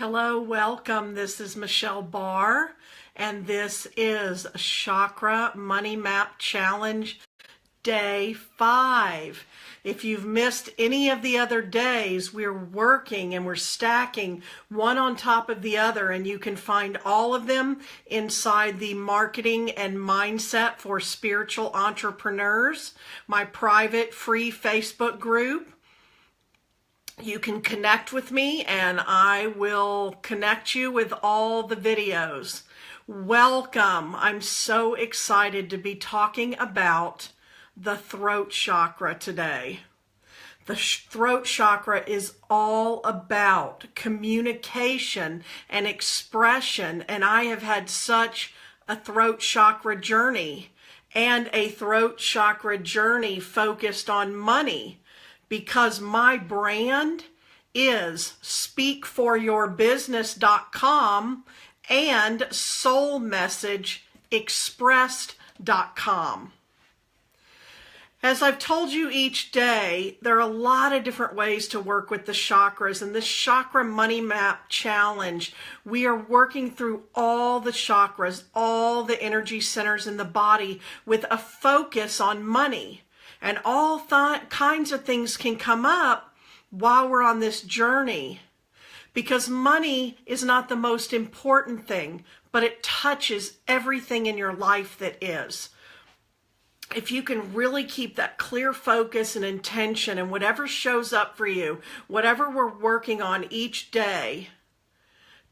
Hello, welcome. This is Michelle Barr, and this is Chakra Money Map Challenge Day 5. If you've missed any of the other days, we're working and we're stacking one on top of the other, and you can find all of them inside the Marketing and Mindset for Spiritual Entrepreneurs, my private free Facebook group. You can connect with me and I will connect you with all the videos. Welcome. I'm so excited to be talking about the throat chakra today. The throat chakra is all about communication and expression, and I have had such a throat chakra journey and a throat chakra journey focused on money, because my brand is speakforyourbusiness.com and soulmessageexpressed.com. As I've told you each day, there are a lot of different ways to work with the chakras. And this Chakra Money Map Challenge, we are working through all the chakras, all the energy centers in the body with a focus on money. And all kinds of things can come up while we're on this journey, because money is not the most important thing, but it touches everything in your life that is. If you can really keep that clear focus and intention, and whatever shows up for you, whatever we're working on each day,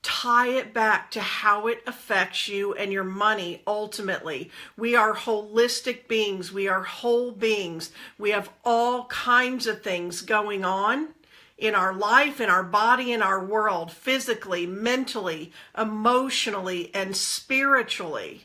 tie it back to how it affects you and your money ultimately. We are holistic beings. We are whole beings. We have all kinds of things going on in our life, in our body, in our world, physically, mentally, emotionally, and spiritually.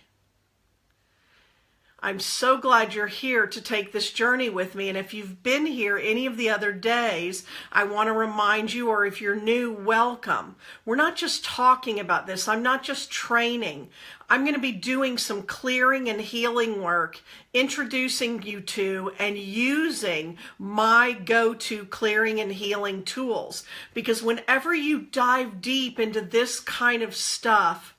I'm so glad you're here to take this journey with me. And if you've been here any of the other days, I want to remind you, or if you're new, welcome. We're not just talking about this. I'm not just training. I'm going to be doing some clearing and healing work, introducing you to and using my go-to clearing and healing tools. Because whenever you dive deep into this kind of stuff,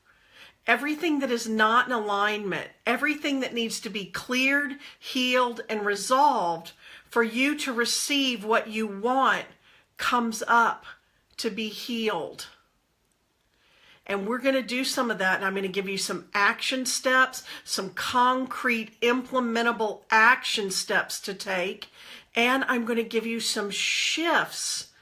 everything that is not in alignment, everything that needs to be cleared, healed, and resolved for you to receive what you want comes up to be healed. And we're going to do some of that, and I'm going to give you some action steps, some concrete implementable action steps to take, and I'm going to give you some shifts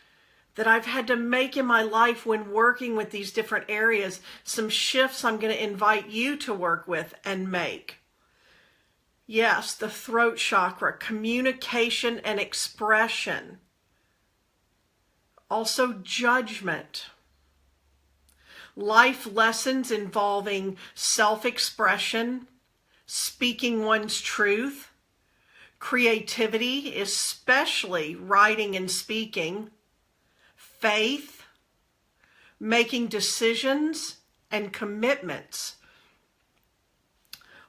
that I've had to make in my life when working with these different areas, some shifts I'm going to invite you to work with and make. Yes, the throat chakra, communication and expression. Also judgment. Life lessons involving self-expression, speaking one's truth, creativity, especially writing and speaking, faith, making decisions, and commitments.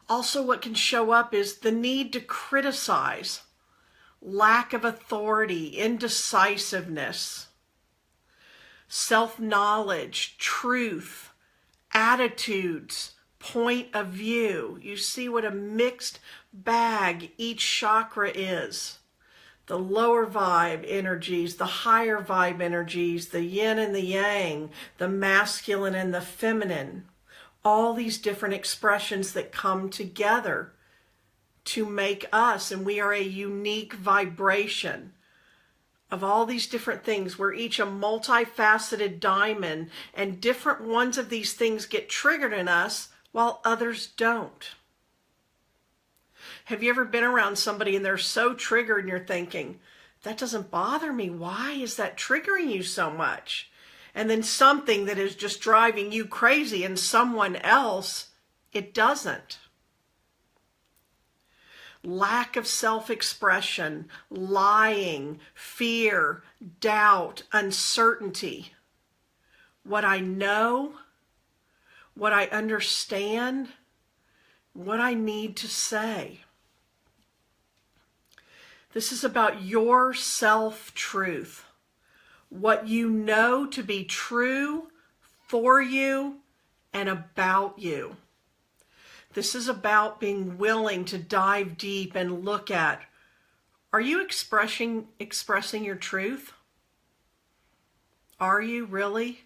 Also, what can show up is the need to criticize, lack of authority, indecisiveness, self-knowledge, truth, attitudes, point of view. You see what a mixed bag each chakra is. The lower vibe energies, the higher vibe energies, the yin and the yang, the masculine and the feminine. All these different expressions that come together to make us, and we are a unique vibration of all these different things. We're each a multifaceted diamond, and different ones of these things get triggered in us while others don't. Have you ever been around somebody and they're so triggered and you're thinking, that doesn't bother me. Why is that triggering you so much? And then something that is just driving you crazy and someone else, it doesn't. Lack of self-expression, lying, fear, doubt, uncertainty. What I know, what I understand, what I need to say. This is about your self-truth. What you know to be true for you and about you. This is about being willing to dive deep and look at, are you expressing your truth? Are you really?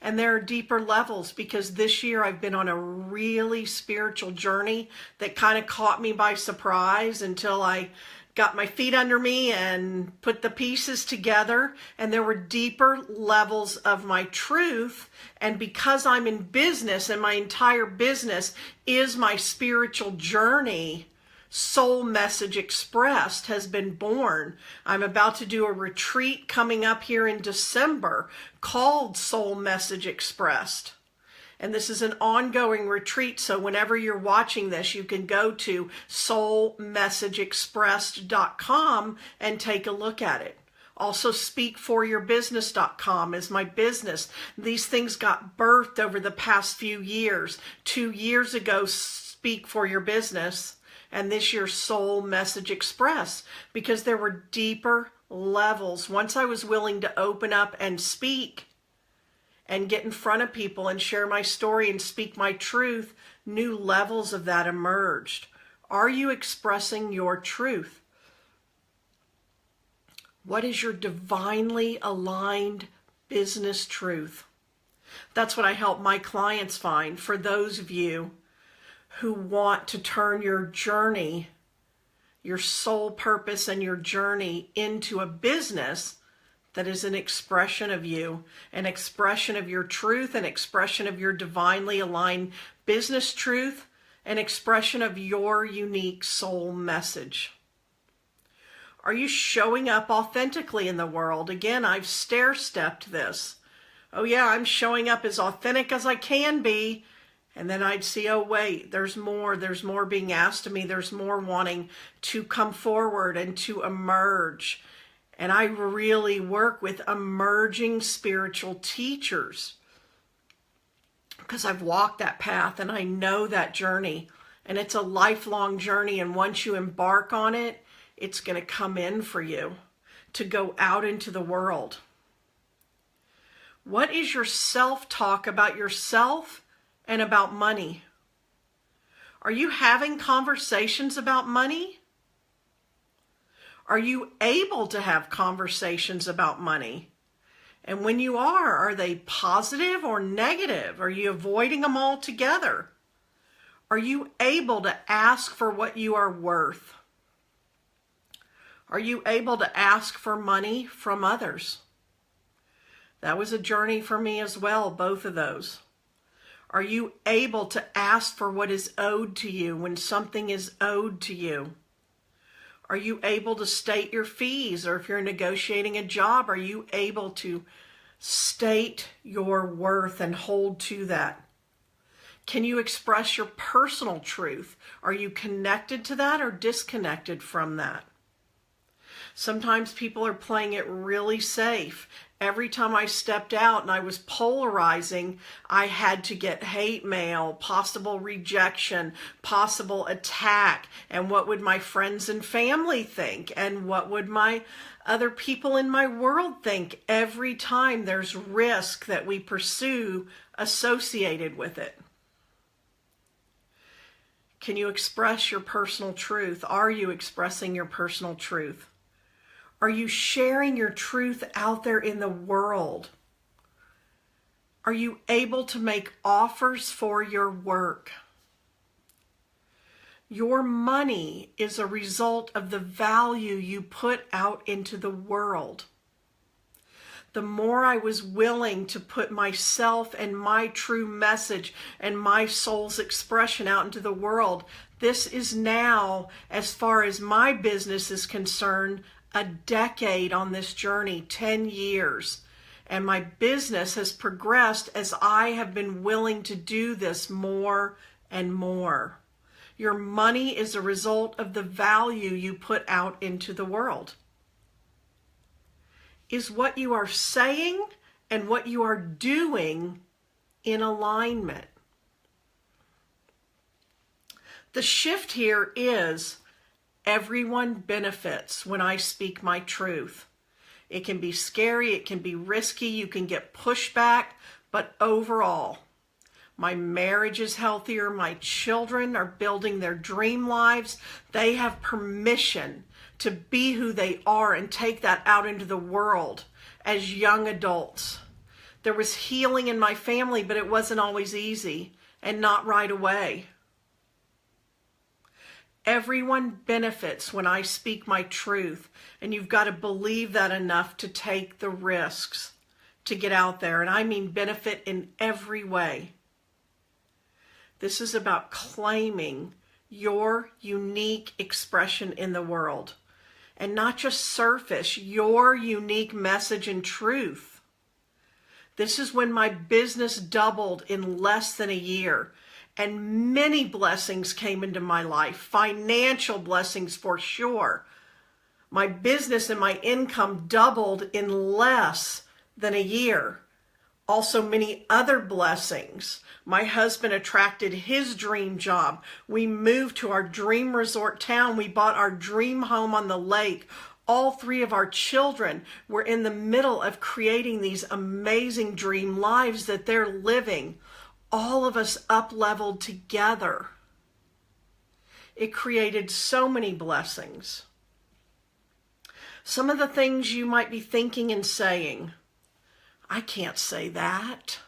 And there are deeper levels, because this year I've been on a really spiritual journey that kind of caught me by surprise until I got my feet under me and put the pieces together. And there were deeper levels of my truth. And because I'm in business and my entire business is my spiritual journey, Soul Message Expressed has been born. I'm about to do a retreat coming up here in December called Soul Message Expressed. And this is an ongoing retreat, so whenever you're watching this, you can go to soulmessageexpressed.com and take a look at it. Also, speakforyourbusiness.com is my business. These things got birthed over the past few years. 2 years ago, Speak for Your Business, and this year Soul Message Express, because there were deeper levels. Once I was willing to open up and speak and get in front of people and share my story and speak my truth, new levels of that emerged. Are you expressing your truth? What is your divinely aligned business truth? That's what I help my clients find. For those of you who want to turn your journey, your soul purpose and your journey into a business that is an expression of you, an expression of your truth, an expression of your divinely aligned business truth, an expression of your unique soul message. Are you showing up authentically in the world? Again, I've stair-stepped this. Oh yeah, I'm showing up as authentic as I can be. And then I'd see, oh wait, there's more being asked of me. There's more wanting to come forward and to emerge. And I really work with emerging spiritual teachers because I've walked that path and I know that journey. And it's a lifelong journey. And once you embark on it, it's going to come in for you to go out into the world. What is your self-talk about yourself and about money? Are you having conversations about money? Are you able to have conversations about money? And when you are they positive or negative? Are you avoiding them altogether? Are you able to ask for what you are worth? Are you able to ask for money from others? That was a journey for me as well, both of those. Are you able to ask for what is owed to you when something is owed to you? Are you able to state your fees? Or if you're negotiating a job, are you able to state your worth and hold to that? Can you express your personal truth? Are you connected to that or disconnected from that? Sometimes people are playing it really safe. Every time I stepped out and I was polarizing, I had to get hate mail, possible rejection, possible attack. And what would my friends and family think? And what would my other people in my world think? Every time there's risk that we pursue associated with it. Can you express your personal truth? Are you expressing your personal truth? Are you sharing your truth out there in the world? Are you able to make offers for your work? Your money is a result of the value you put out into the world. The more I was willing to put myself and my true message and my soul's expression out into the world, this is now, as far as my business is concerned, a decade on this journey, 10 years. And my business has progressed as I have been willing to do this more and more. Your money is a result of the value you put out into the world. Is what you are saying and what you are doing in alignment? The shift here is everyone benefits when I speak my truth. It can be scary, it can be risky, you can get pushback, But overall, my marriage is healthier. My children are building their dream lives. They have permission to be who they are and take that out into the world as young adults. There was healing in my family, but it wasn't always easy and not right away. Everyone benefits when I speak my truth, and you've got to believe that enough to take the risks to get out there. And I mean benefit in every way. This is about claiming your unique expression in the world, and not just surface your unique message and truth. This is when my business doubled in less than a year, and many blessings came into my life, financial blessings for sure. My business and my income doubled in less than a year. Also many other blessings. My husband attracted his dream job. We moved to our dream resort town. We bought our dream home on the lake. All three of our children were in the middle of creating these amazing dream lives that they're living. All of us up-leveled together. It created so many blessings. Some of the things you might be thinking and saying, I can't say that.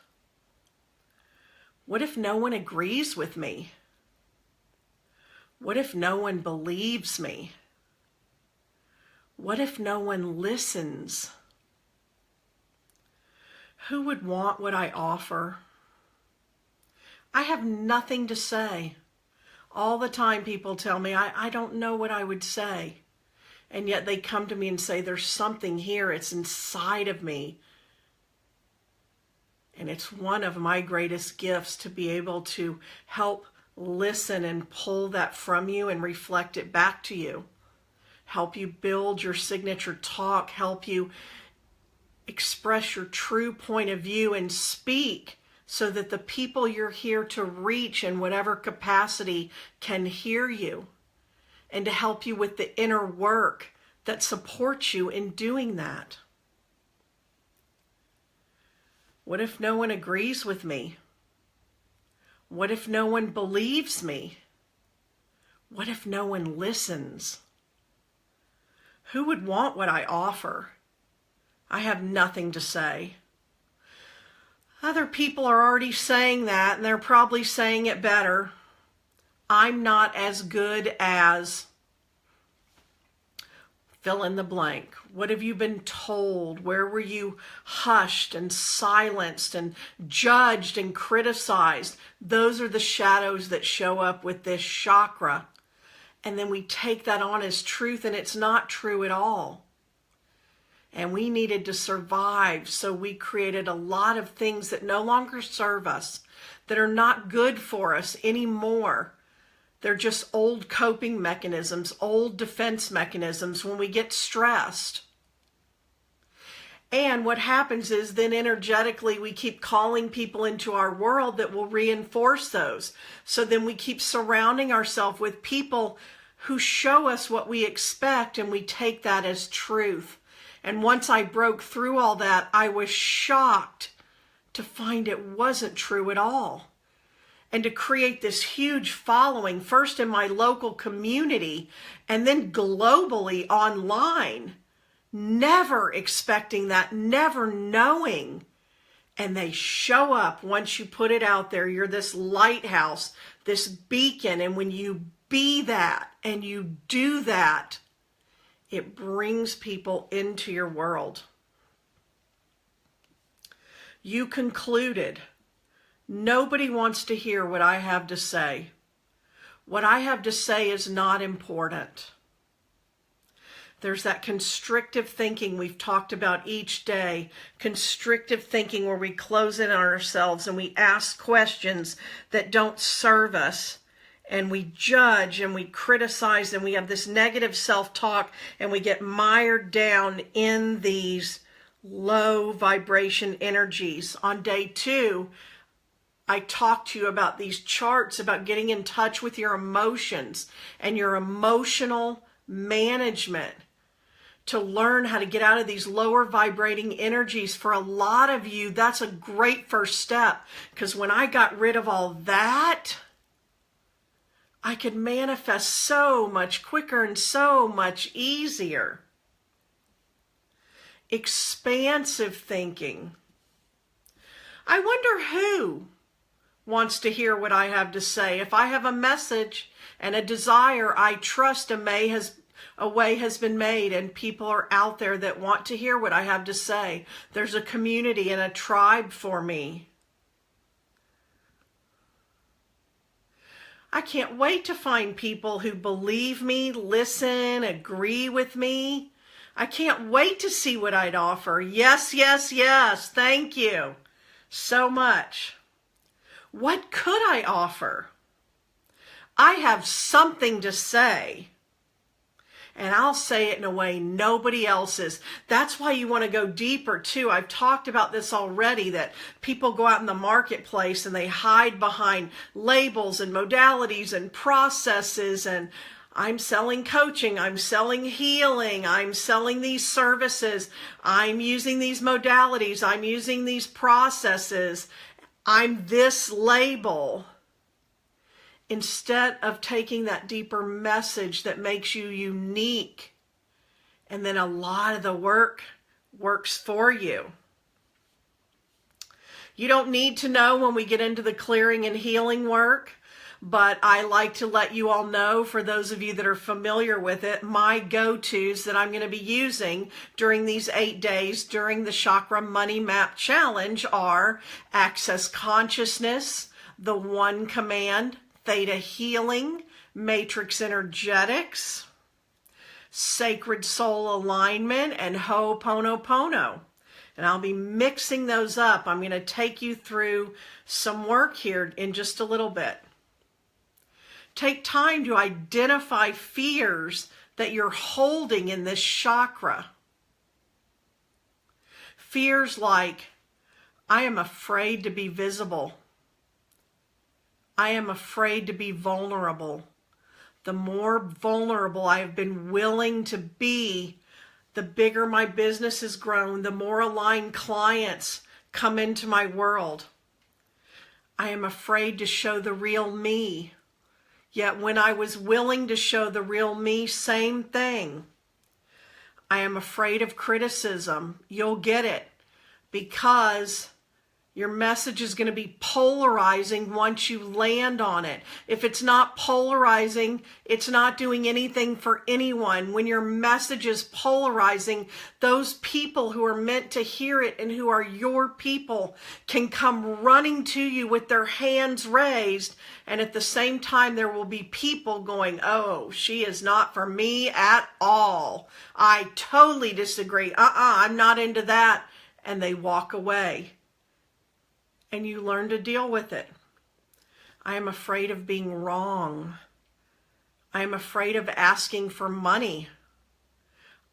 What if no one agrees with me? What if no one believes me? What if no one listens? Who would want what I offer? I have nothing to say. All the time people tell me, I don't know what I would say. And yet they come to me and say, there's something here, it's inside of me. And it's one of my greatest gifts to be able to help listen and pull that from you and reflect it back to you. Help you build your signature talk, help you express your true point of view and speak so that the people you're here to reach in whatever capacity can hear you, and to help you with the inner work that supports you in doing that. What if no one agrees with me? What if no one believes me? What if no one listens? Who would want what I offer? I have nothing to say. Other people are already saying that, and they're probably saying it better. I'm not as good as fill in the blank. What have you been told? Where were you hushed and silenced and judged and criticized? Those are the shadows that show up with this chakra. And then we take that on as truth, and it's not true at all. And we needed to survive, so we created a lot of things that no longer serve us, that are not good for us anymore. They're just old coping mechanisms, old defense mechanisms when we get stressed. And what happens is then energetically we keep calling people into our world that will reinforce those. So then we keep surrounding ourselves with people who show us what we expect, and we take that as truth. And once I broke through all that, I was shocked to find it wasn't true at all. And to create this huge following, first in my local community and then globally online, never expecting that, never knowing. And they show up once you put it out there. You're this lighthouse, this beacon. And when you be that and you do that, it brings people into your world. You concluded, nobody wants to hear what I have to say. What I have to say is not important. There's that constrictive thinking we've talked about each day. Constrictive thinking where we close in on ourselves and we ask questions that don't serve us. And we judge and we criticize and we have this negative self-talk, and we get mired down in these low vibration energies. On day 2, I talked to you about these charts, about getting in touch with your emotions and your emotional management to learn how to get out of these lower vibrating energies. For a lot of you, that's a great first step, because when I got rid of all that, I could manifest so much quicker and so much easier. Expansive thinking. I wonder who wants to hear what I have to say. If I have a message and a desire, I trust a way has been made, and people are out there that want to hear what I have to say. There's a community and a tribe for me. I can't wait to find people who believe me, listen, agree with me. I can't wait to see what I'd offer. Yes, yes, yes. Thank you so much. What could I offer? I have something to say, and I'll say it in a way nobody else is. That's why you want to go deeper too. I've talked about this already, that people go out in the marketplace and they hide behind labels and modalities and processes, and I'm selling coaching, I'm selling healing, I'm selling these services, I'm using these modalities, I'm using these processes, I'm this label. Instead of taking that deeper message that makes you unique, and then a lot of the work works for you. You don't need to know when we get into the clearing and healing work, but I like to let you all know, for those of you that are familiar with it, my go-tos that I'm going to be using during these 8 days during the Chakra Money Map Challenge are Access Consciousness, the One Command, Theta Healing, Matrix Energetics, Sacred Soul Alignment, and Ho'oponopono. And I'll be mixing those up. I'm going to take you through some work here in just a little bit. Take time to identify fears that you're holding in this chakra. Fears like, I am afraid to be visible. I am afraid to be vulnerable. The more vulnerable I have been willing to be, the bigger my business has grown, the more aligned clients come into my world. I am afraid to show the real me. Yet when I was willing to show the real me, same thing. I am afraid of criticism. You'll get it, because your message is going to be polarizing once you land on it. If it's not polarizing, it's not doing anything for anyone. When your message is polarizing, those people who are meant to hear it and who are your people can come running to you with their hands raised. And at the same time, there will be people going, oh, she is not for me at all. I totally disagree. I'm not into that. And they walk away. And you learn to deal with it. I am afraid of being wrong. I am afraid of asking for money.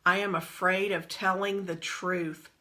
I am afraid of telling the truth.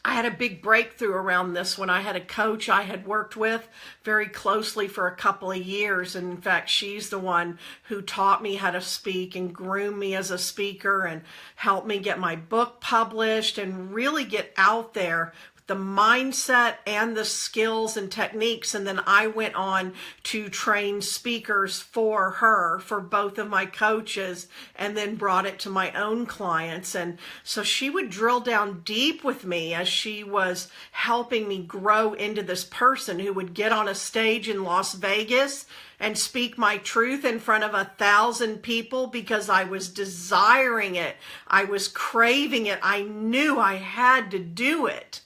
I had a big breakthrough around this when I had a coach I had worked with very closely for a couple of years. And in fact, she's the one who taught me how to speak and groomed me as a speaker and helped me get my book published and really get out there, the mindset and the skills and techniques. And then I went on to train speakers for her, for both of my coaches, and then brought it to my own clients. And so she would drill down deep with me as she was helping me grow into this person who would get on a stage in Las Vegas and speak my truth in front of 1,000 people because I was desiring it. I was craving it. I knew I had to do it.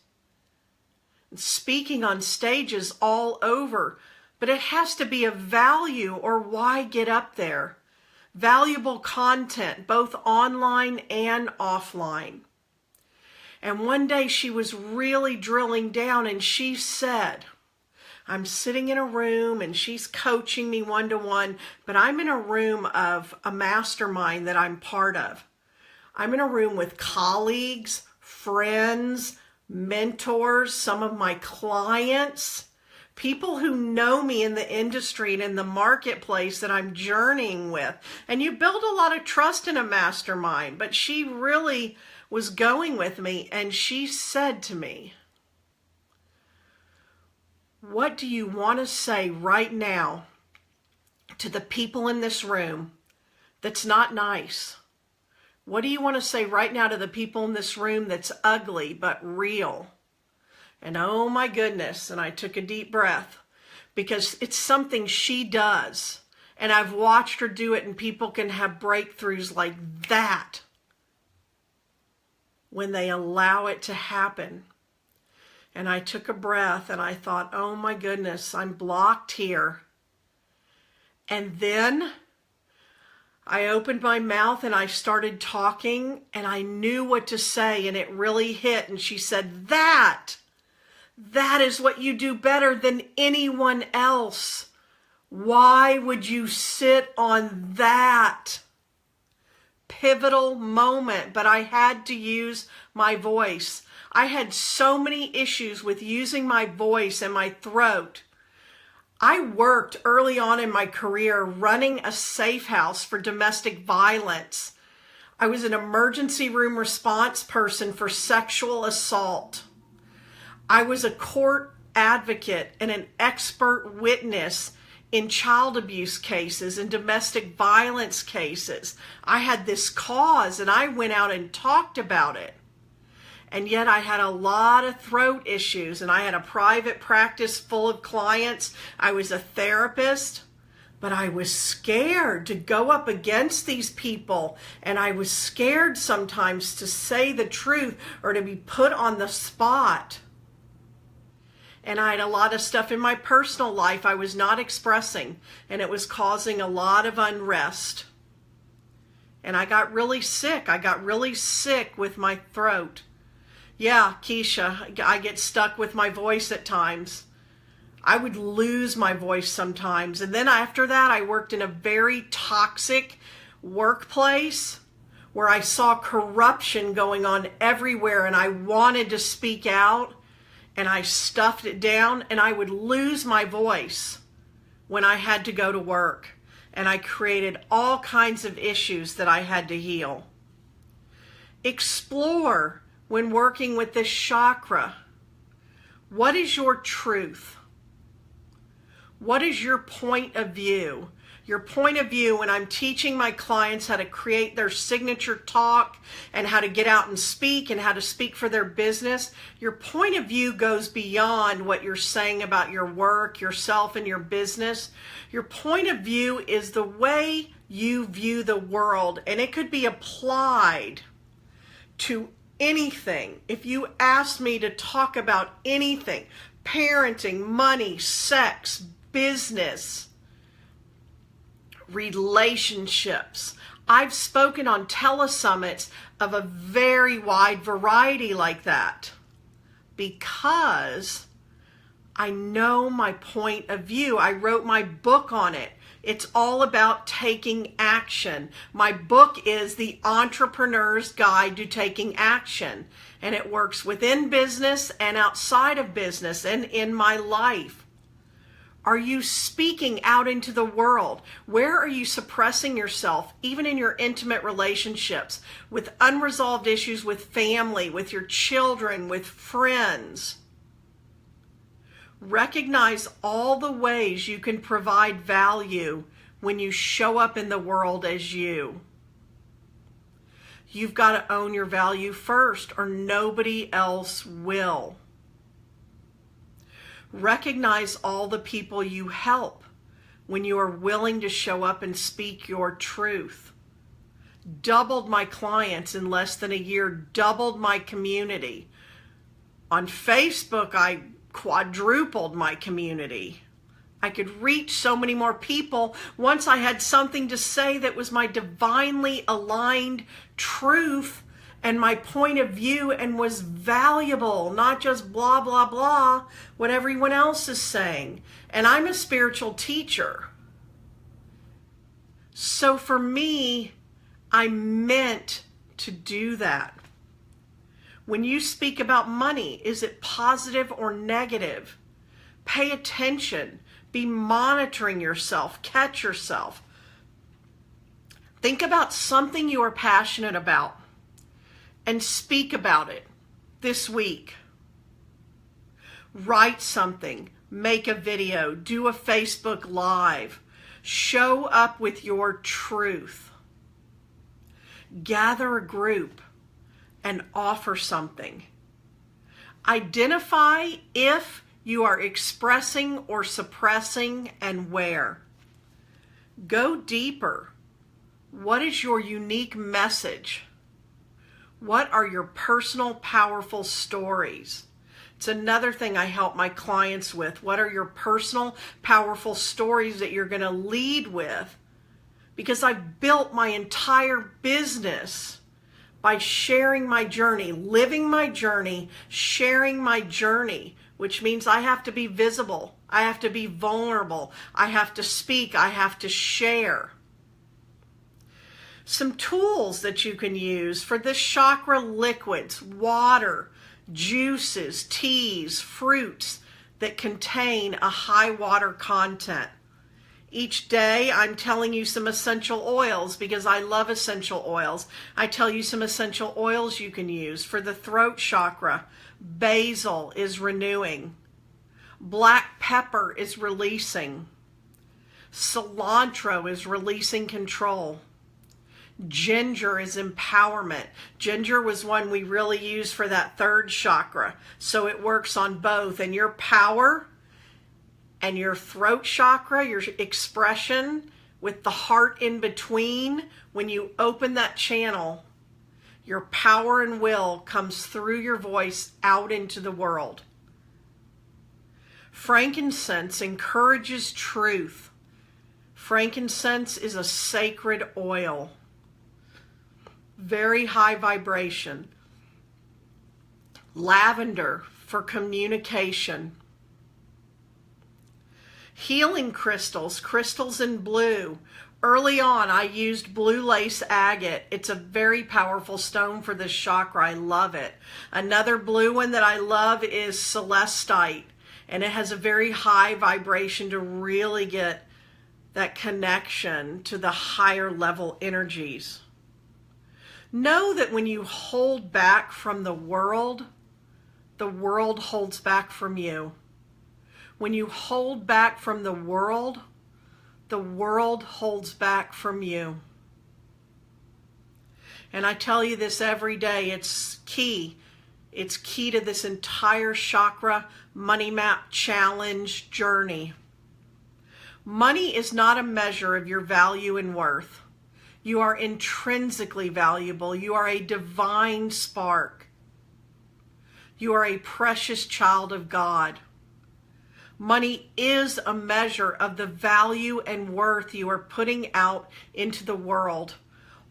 Speaking on stages all over, but it has to be of value, or why get up there? Valuable content, both online and offline. And one day she was really drilling down, and she said, I'm sitting in a room and she's coaching me one-to-one, but I'm in a room of a mastermind that I'm part of. I'm in a room with colleagues, friends, mentors, some of my clients people who know me in the industry and in the marketplace that I'm journeying with. And you build a lot of trust in a mastermind, but she really was going with me, and she said to me, what do you want to say right now to the people in this room that's not nice? What do you want to say right now to the people in this room that's ugly but real? And oh my goodness, and I took a deep breath, because it's something she does. And I've watched her do it, and people can have breakthroughs like that when they allow it to happen. And I took a breath and I thought, oh my goodness, I'm blocked here. And then I opened my mouth and I started talking, and I knew what to say, and it really hit. And she said, that is what you do better than anyone else. Why would you sit on that? Pivotal moment, but I had to use my voice. I had so many issues with using my voice and my throat. I worked early on in my career running a safe house for domestic violence. I was an emergency room response person for sexual assault. I was a court advocate and an expert witness in child abuse cases and domestic violence cases. I had this cause, and I went out and talked about it. And yet I had a lot of throat issues, and I had a private practice full of clients. I was a therapist, but I was scared to go up against these people, and I was scared sometimes to say the truth or to be put on the spot. And I had a lot of stuff in my personal life I was not expressing, and it was causing a lot of unrest. And I got really sick. I got really sick with my throat. Yeah, Keisha, I get stuck with my voice at times. I would lose my voice sometimes. And then after that, I worked in a very toxic workplace where I saw corruption going on everywhere, and I wanted to speak out, and I stuffed it down, and I would lose my voice when I had to go to work. And I created all kinds of issues that I had to heal. Explore when working with this chakra. What is your truth? What is your point of view? Your point of view when I'm teaching my clients how to create their signature talk and how to get out and speak and how to speak for their business, your point of view goes beyond what you're saying about your work, yourself, and your business. Your point of view is the way you view the world, and it could be applied to anything. If you asked me to talk about anything, parenting, money, sex, business, relationships. I've spoken on telesummits of a very wide variety like that because I know my point of view. I wrote my book on it. It's all about taking action. My book is The Entrepreneur's Guide to Taking Action, and it works within business and outside of business and in my life. Are you speaking out into the world? Where are you suppressing yourself, even in your intimate relationships, with unresolved issues with family, with your children, with friends? Recognize all the ways you can provide value when you show up in the world as you. You've got to own your value first, or nobody else will. Recognize all the people you help when you are willing to show up and speak your truth. Doubled my clients in less than a year, doubled my community. On Facebook, I quadrupled my community. I could reach so many more people once I had something to say that was my divinely aligned truth and my point of view and was valuable, not just blah, blah, blah, what everyone else is saying. And I'm a spiritual teacher. So for me, I meant to do that. When you speak about money, is it positive or negative? Pay attention. Be monitoring yourself. Catch yourself. Think about something you are passionate about and speak about it this week. Write something. Make a video. Do a Facebook Live. Show up with your truth. Gather a group and offer something. Identify if you are expressing or suppressing and where. Go deeper. What is your unique message? What are your personal, powerful stories? It's another thing I help my clients with. What are your personal, powerful stories that you're going to lead with? Because I've built my entire business by sharing my journey, living my journey, sharing my journey, which means I have to be visible. I have to be vulnerable. I have to speak. I have to share. Some tools that you can use for this chakra: liquids, water, juices, teas, fruits that contain a high water content. Each day I'm telling you some essential oils because I love essential oils. I tell you some essential oils you can use. For the throat chakra, basil is renewing. Black pepper is releasing. Cilantro is releasing control. Ginger is empowerment. Ginger was one we really used for that third chakra. So it works on both. And your power and your throat chakra, your expression with the heart in between, when you open that channel, your power and will comes through your voice out into the world. Frankincense encourages truth. Frankincense is a sacred oil. Very high vibration. Lavender for communication. Healing crystals, crystals in blue. Early on, I used blue lace agate. It's a very powerful stone for this chakra. I love it. Another blue one that I love is celestite, and it has a very high vibration to really get that connection to the higher level energies. Know that when you hold back from the world holds back from you. When you hold back from the world holds back from you. And I tell you this every day, it's key. It's key to this entire chakra money map challenge journey. Money is not a measure of your value and worth. You are intrinsically valuable. You are a divine spark. You are a precious child of God. Money is a measure of the value and worth you are putting out into the world.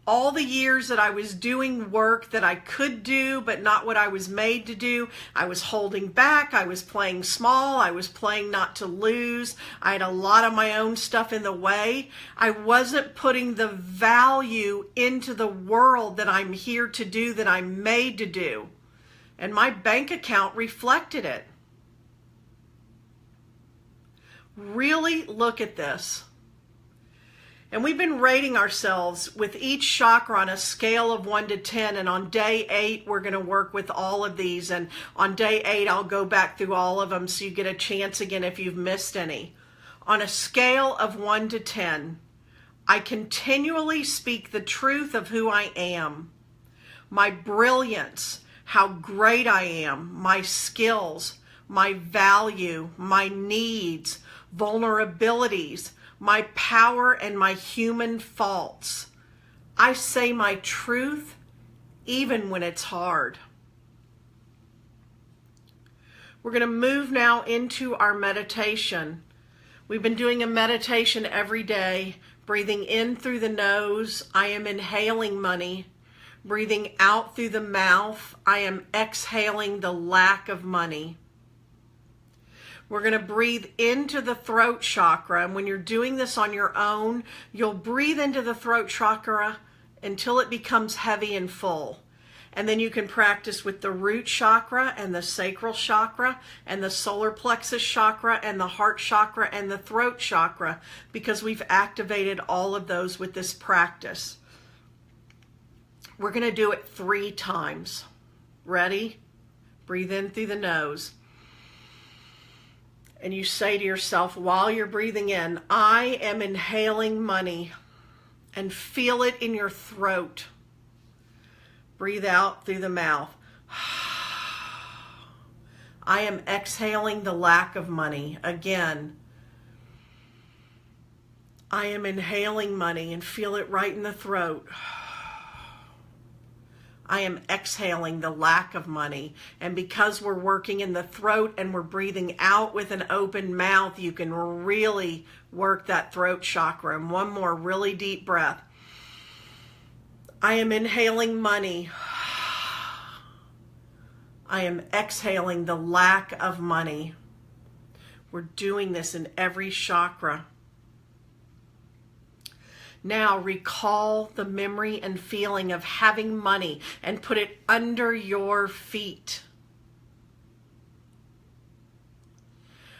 All the years that I was doing work that I could do, but not what I was made to do, I was holding back, I was playing small, I was playing not to lose, I had a lot of my own stuff in the way. I wasn't putting the value into the world that I'm here to do, that I'm made to do. And my bank account reflected it. Really look at this. And we've been rating ourselves with each chakra on a scale of 1 to 10. And on day 8, we're going to work with all of these. And on day 8, I'll go back through all of them so you get a chance again if you've missed any. On a scale of 1 to 10, I continually speak the truth of who I am. My brilliance, how great I am, my skills, my value, my needs, vulnerabilities, my power and my human faults. I say my truth even when it's hard. We're going to move now into our meditation. We've been doing a meditation every day, breathing in through the nose. I am inhaling money. Breathing out through the mouth. I am exhaling the lack of money. We're going to breathe into the throat chakra. And when you're doing this on your own, you'll breathe into the throat chakra until it becomes heavy and full. And then you can practice with the root chakra and the sacral chakra and the solar plexus chakra and the heart chakra and the throat chakra, because we've activated all of those with this practice. We're going to do it 3 times. Ready? Breathe in through the nose. And you say to yourself while you're breathing in, I am inhaling money, and feel it in your throat. Breathe out through the mouth. I am exhaling the lack of money. Again, I am inhaling money, and feel it right in the throat. I am exhaling the lack of money. And because we're working in the throat and we're breathing out with an open mouth, you can really work that throat chakra. And one more really deep breath. I am inhaling money. I am exhaling the lack of money. We're doing this in every chakra. Now recall the memory and feeling of having money and put it under your feet.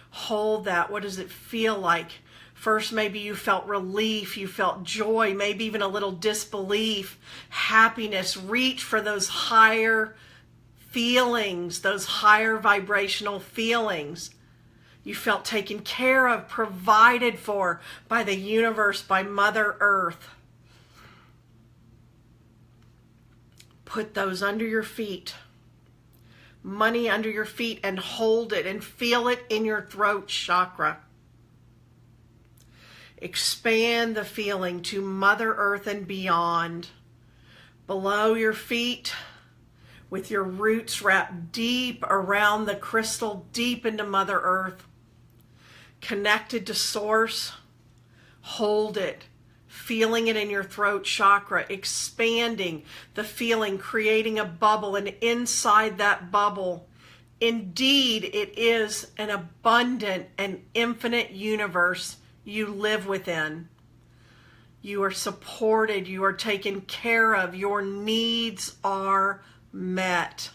Hold that. What does it feel like? First, maybe you felt relief, you felt joy, maybe even a little disbelief, happiness. Reach for those higher feelings, those higher vibrational feelings. You felt taken care of, provided for by the universe, by Mother Earth. Put those under your feet. Money under your feet, and hold it and feel it in your throat chakra. Expand the feeling to Mother Earth and beyond. Below your feet, with your roots wrapped deep around the crystal, deep into Mother Earth. Connected to Source, hold it, feeling it in your throat chakra, expanding the feeling, creating a bubble, and inside that bubble, indeed, it is an abundant and infinite universe you live within. You are supported, you are taken care of, your needs are met.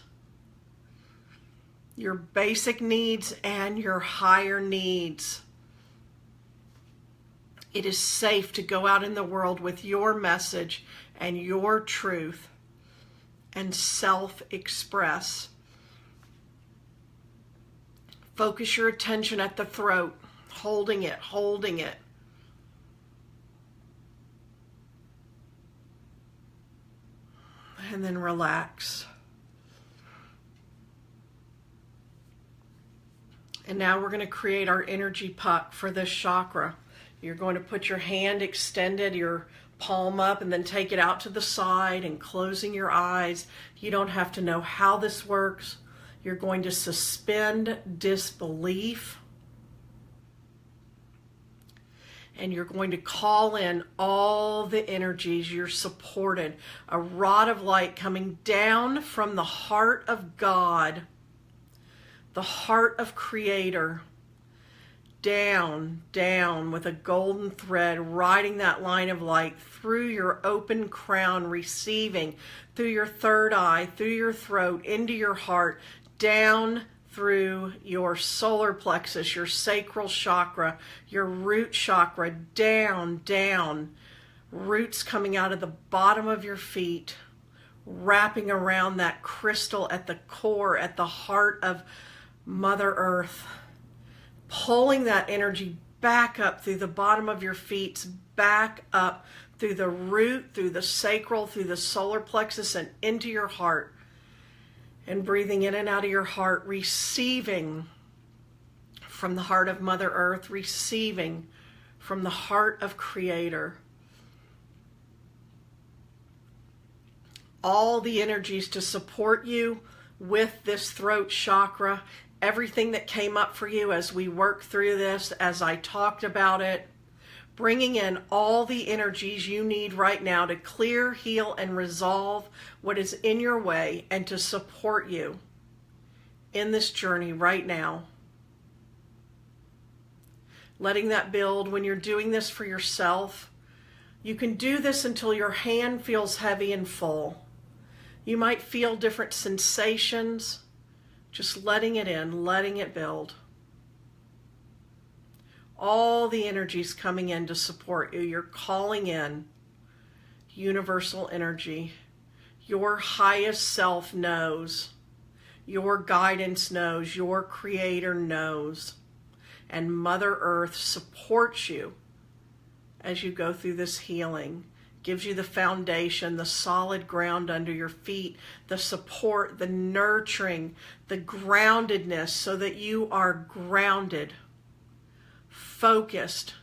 Your basic needs and your higher needs. It is safe to go out in the world with your message and your truth and self-express. Focus your attention at the throat, holding it, holding it. And then relax. And now we're going to create our energy puck for this chakra. You're going to put your hand extended, your palm up, and then take it out to the side and closing your eyes. You don't have to know how this works. You're going to suspend disbelief. And you're going to call in all the energies. You're supported. A rod of light coming down from the heart of God, the heart of Creator, down, down with a golden thread, riding that line of light through your open crown, receiving through your third eye, through your throat, into your heart, down through your solar plexus, your sacral chakra, your root chakra, down, down. Roots coming out of the bottom of your feet, wrapping around that crystal at the core, at the heart of Mother Earth, pulling that energy back up through the bottom of your feet, back up through the root, through the sacral, through the solar plexus, and into your heart. And breathing in and out of your heart, receiving from the heart of Mother Earth, receiving from the heart of Creator. All the energies to support you with this throat chakra, everything that came up for you as we worked through this, as I talked about it, bringing in all the energies you need right now to clear, heal, and resolve what is in your way and to support you in this journey right now. Letting that build. When you're doing this for yourself, you can do this until your hand feels heavy and full. You might feel different sensations, just letting it in, letting it build. All the energies coming in to support you. You're calling in universal energy. Your highest self knows. Your guidance knows. Your creator knows. And Mother Earth supports you as you go through this healing. Gives you the foundation, the solid ground under your feet, the support, the nurturing, the groundedness, so that you are grounded, focused,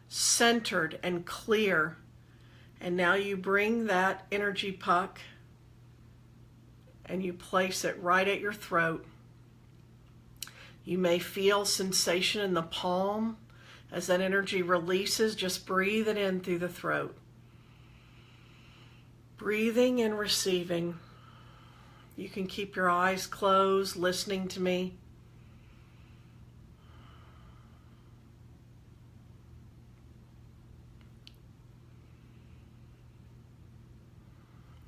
centered, and clear. And now you bring that energy puck and you place it right at your throat. You may feel sensation in the palm as that energy releases. Just breathe it in through the throat. Breathing and receiving. You can keep your eyes closed, listening to me.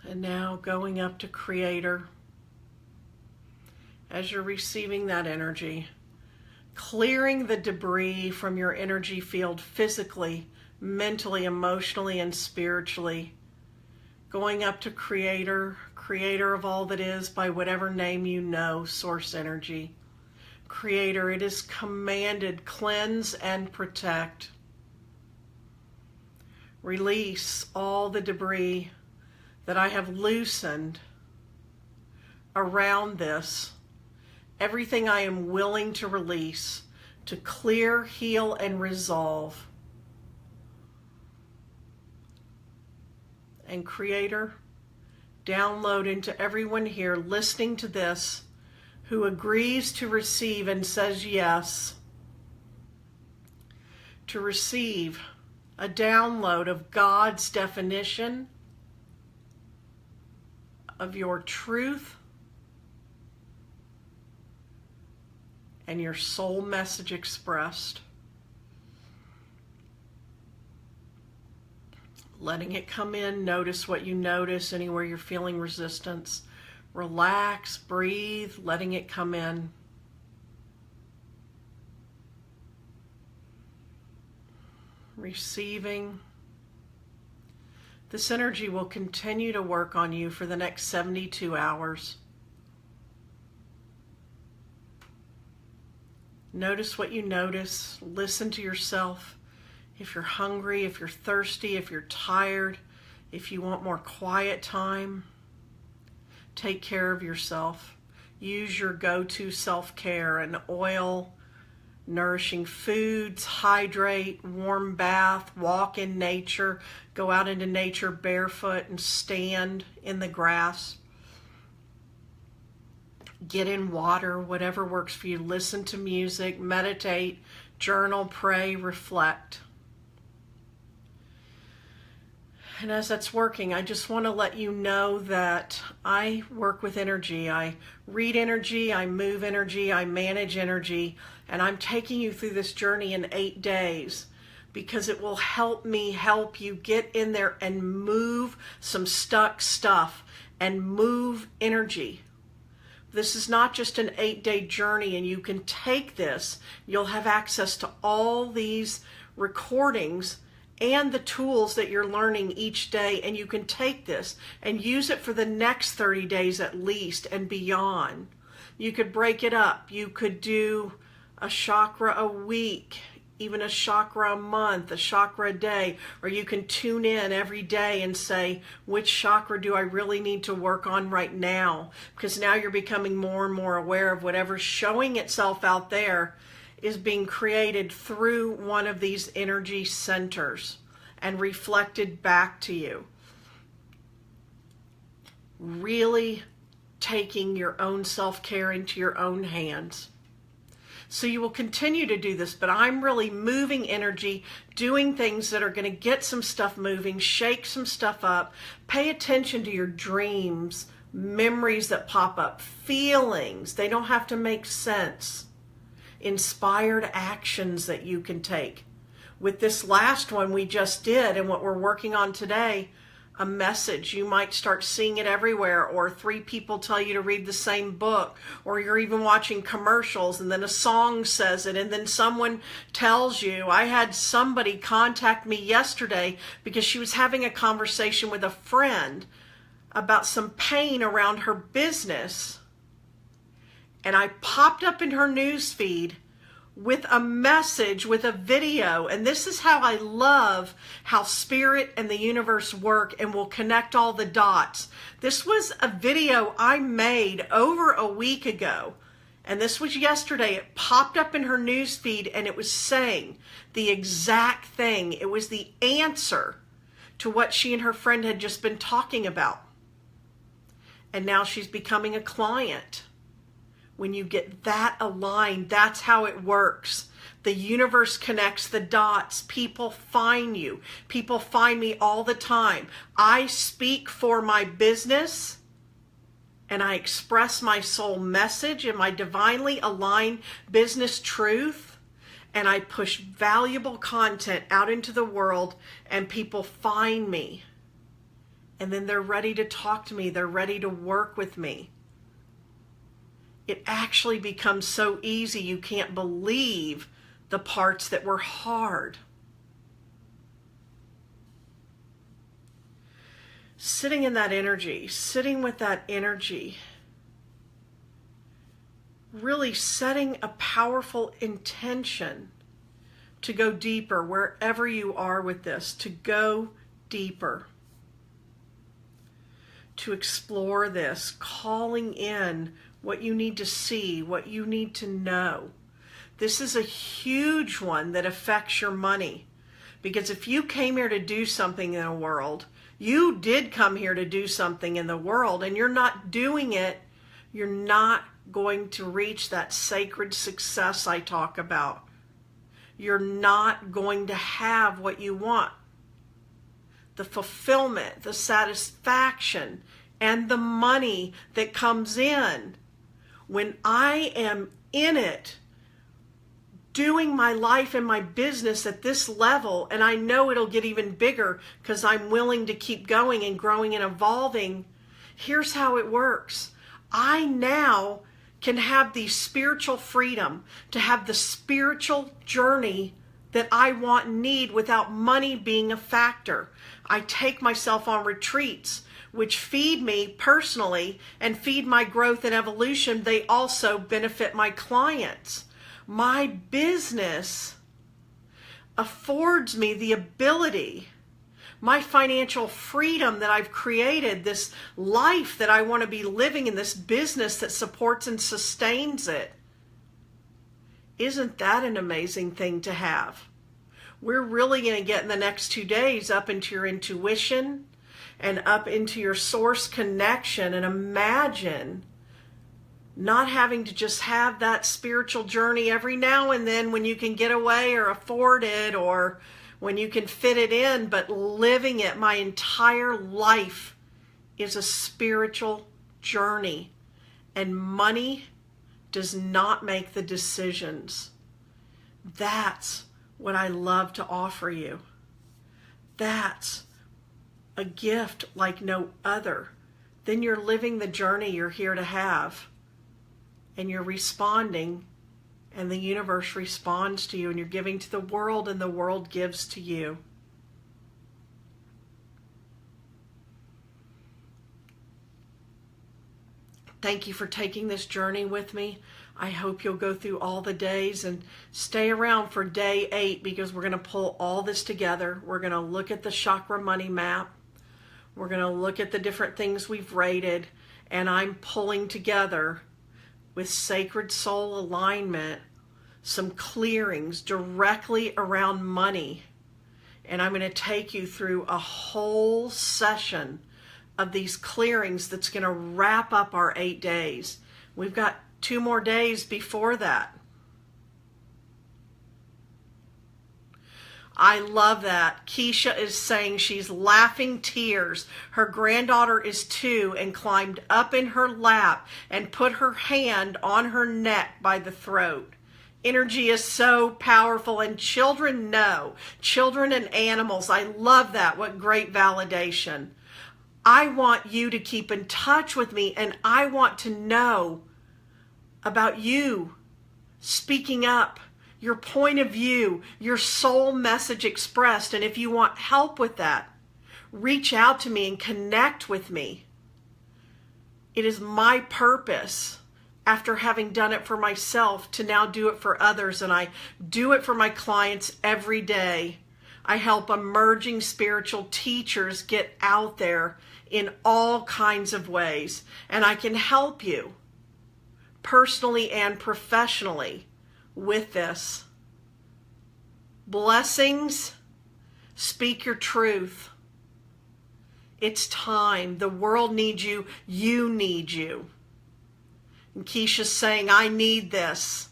And now going up to Creator. As you're receiving that energy, clearing the debris from your energy field physically, mentally, emotionally, and spiritually. Going up to Creator, Creator of all that is, by whatever name you know, Source Energy. Creator, it is commanded, cleanse and protect. Release all the debris that I have loosened around this. Everything I am willing to release, to clear, heal, and resolve. And Creator, download into everyone here listening to this who agrees to receive and says yes, to receive a download of God's definition of your truth and your soul message expressed. Letting it come in, notice what you notice, anywhere you're feeling resistance. Relax, breathe, letting it come in. Receiving. This energy will continue to work on you for the next 72 hours. Notice what you notice. Listen to yourself. If you're hungry, if you're thirsty, if you're tired, if you want more quiet time, take care of yourself. Use your go-to self-care, an oil, nourishing foods, hydrate, warm bath, walk in nature, go out into nature barefoot and stand in the grass. Get in water, whatever works for you. Listen to music, meditate, journal, pray, reflect. And as that's working, I just want to let you know that I work with energy. I read energy, I move energy, I manage energy, and I'm taking you through this journey in 8 days because it will help me help you get in there and move some stuck stuff and move energy. This is not just an 8-day journey, and you can take this. You'll have access to all these recordings and the tools that you're learning each day, and you can take this and use it for the next 30 days at least and beyond. You could break it up. You could do a chakra a week, even a chakra a month, a chakra a day, or you can tune in every day and say, which chakra do I really need to work on right now? Because now you're becoming more and more aware of whatever's showing itself out there is being created through one of these energy centers and reflected back to you. Really taking your own self-care into your own hands. So you will continue to do this, but I'm really moving energy, doing things that are going to get some stuff moving, shake some stuff up. Pay attention to your dreams, memories that pop up, feelings. They don't have to make sense. Inspired actions that you can take. With this last one we just did and what we're working on today, a message. You might start seeing it everywhere, or 3 people tell you to read the same book, or you're even watching commercials and then a song says it, and then someone tells you. I had somebody contact me yesterday because she was having a conversation with a friend about some pain around her business, and I popped up in her news feed with a message, with a video. And this is how I love how spirit and the universe work and will connect all the dots. This was a video I made over a week ago, and this was yesterday. It popped up in her news feed and it was saying the exact thing. It was the answer to what she and her friend had just been talking about. And now she's becoming a client. When you get that aligned, that's how it works. The universe connects the dots. People find you. People find me all the time. I speak for my business and I express my soul message and my divinely aligned business truth, and I push valuable content out into the world, and people find me. And then they're ready to talk to me. They're ready to work with me. It actually becomes so easy you can't believe the parts that were hard. Sitting in that energy, sitting with that energy, really setting a powerful intention to go deeper wherever you are with this, to go deeper, to explore this, calling in what you need to see, what you need to know. This is a huge one that affects your money. Because if you came here to do something in the world, you did come here to do something in the world, and you're not doing it, you're not going to reach that sacred success I talk about. You're not going to have what you want. The fulfillment, the satisfaction, and the money that comes in. When I am in it, doing my life and my business at this level, and I know it'll get even bigger because I'm willing to keep going and growing and evolving, here's how it works. I now can have the spiritual freedom to have the spiritual journey that I want and need without money being a factor. I take myself on retreats which feed me personally and feed my growth and evolution. They also benefit my clients. My business affords me the ability, my financial freedom that I've created, this life that I want to be living in, this business that supports and sustains it. Isn't that an amazing thing to have? We're really going to get in the next 2 days up into your intuition and up into your source connection, and imagine not having to just have that spiritual journey every now and then when you can get away or afford it, or when you can fit it in, but living it. My entire life is a spiritual journey, and money does not make the decisions. That's what I love to offer you. That's a gift like no other. Then you're living the journey you're here to have, and you're responding, and the universe responds to you, and you're giving to the world, and the world gives to you. Thank you for taking this journey with me. I hope you'll go through all the days and stay around for day 8, because we're going to pull all this together. We're going to look at the chakra money map. We're going to look at the different things we've rated, and I'm pulling together with sacred soul alignment some clearings directly around money. And I'm going to take you through a whole session of these clearings that's going to wrap up our 8 days. We've got 2 more days before that. I love that. Keisha is saying she's laughing tears. Her granddaughter is 2 and climbed up in her lap and put her hand on her neck by the throat. Energy is so powerful, and children know. Children and animals. I love that. What great validation. I want you to keep in touch with me, and I want to know about you speaking up, your point of view, your soul message expressed. And if you want help with that, reach out to me and connect with me. It is my purpose, after having done it for myself, to now do it for others. And I do it for my clients every day. I help emerging spiritual teachers get out there in all kinds of ways. And I can help you personally and professionally with this. Blessings. Speak your truth. It's time. The world needs you. You need you. And Keisha's saying, I need this.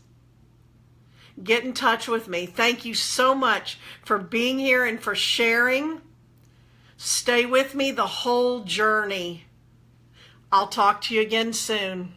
Get in touch with me. Thank you so much for being here and for sharing. Stay with me the whole journey. I'll talk to you again soon.